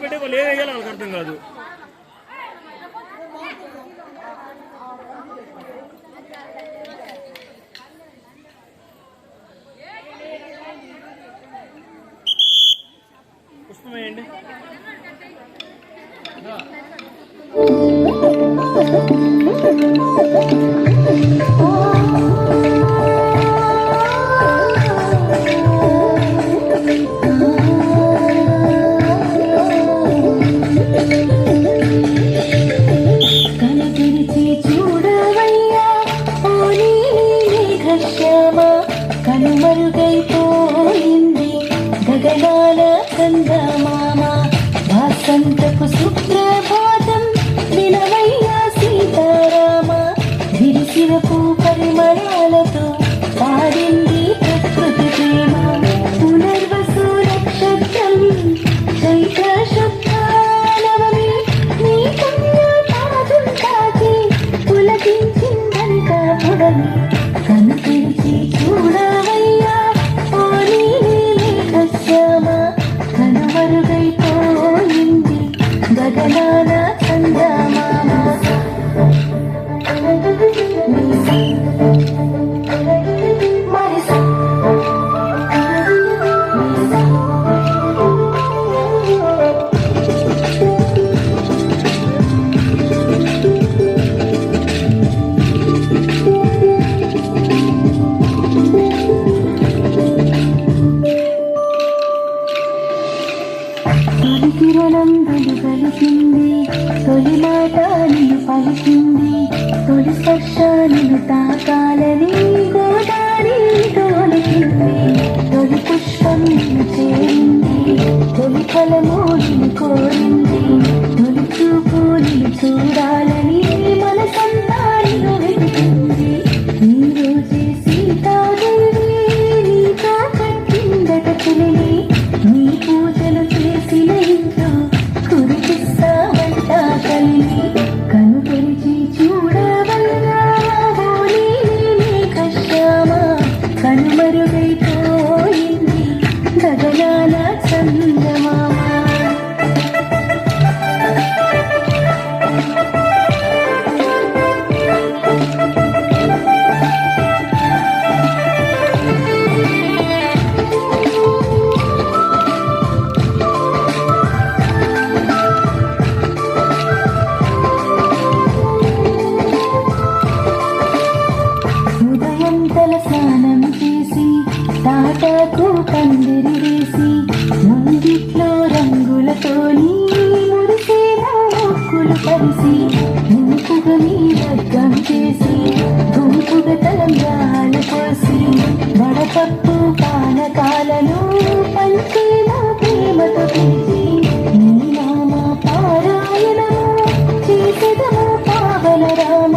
పెట్టే వాళ్ళు ఏం వేయాలో వాళ్ళకి అర్థం కాదు. పుష్పమేయండి. కనుమరుగైపోయింది గగనాల చందమామ, వాసంతపు సుప్రభాతం వినవయ్యా సీతారామ. విరిసిరపు పరిమళాలతో పాడింది ప్రకృతి ప్రేమ. పునర్వసు నక్షత్రం చైత్ర శుద్ధానవమి, నీ పుణ్య పాదం తాకి పులకించిందంట పుడమి. కను తెరిచి చూడవయ్యా ఓ నీలి కశ్యామ, కనుమరుగైపోయింది గగనాల చందమామ. కిరణం వెలుగలిసింది, తొలి మాట నిన్ను పలికింది, తొలి స్పర్శ నిన్ను తాకాలని గోదారి తోలికింది. తొలి పుష్పం నిన్ను చేరింది, తొలి ఫలము నిన్ను కోరింది, తొలి చూపు నిన్ను చూడాలని మనసంతా నిన్ను వెతికింది. ఈ రోజే సీతాదేవి నీతో కట్టిందట చెలిని, నీ పూజలు చేసిన ఇంట్లో కురిపిస్తామంట కలిని. కను తెరిచి చూడవయ్యా ఓ నీలి కశ్యామ, కనుమరుగైపోయింది గగనాల చందమామ. తల స్నానం చేసి తాటాకు పందిరి వేసి, ముంగిట్లో రంగులతోని మురిసేన మొక్కులు పరిసి, గుంపుగా నీ లగ్గం చేసి గుంపుగా తలంబ్రాల పోసి, వడపప్పు పానకాలను పంచేన ప్రేమతో పిలిచి, నీ నామ పారాయణము చేసెదము పావన రామ.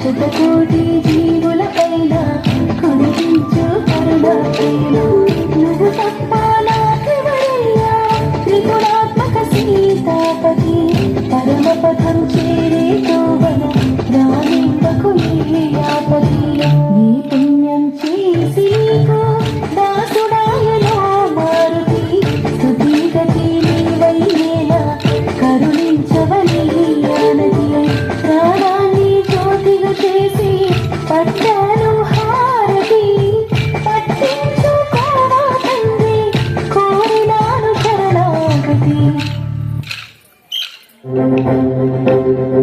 శతకోటి జీవుల పైన కురిపించు కరుణ ప్రేమ, నువ్వు తప్ప నాకెవరయ్యా త్రిగుణాత్మక సీతాపతి. పరమపదం చేరే తోవన రానివ్వకు ఏ ఆపతి. నీ పుణ్యం చేసి నీకు దాసుడాయనో మారుతి, స్తుతి గతి నీవయ్యేలా కరుణించవని ఆనతి. ప్రాణాన్ని జ్యోతిగా చేసి పట్టాను హారతి, పట్టించుకోవా తండ్రి కోరినాను శరణాగతి.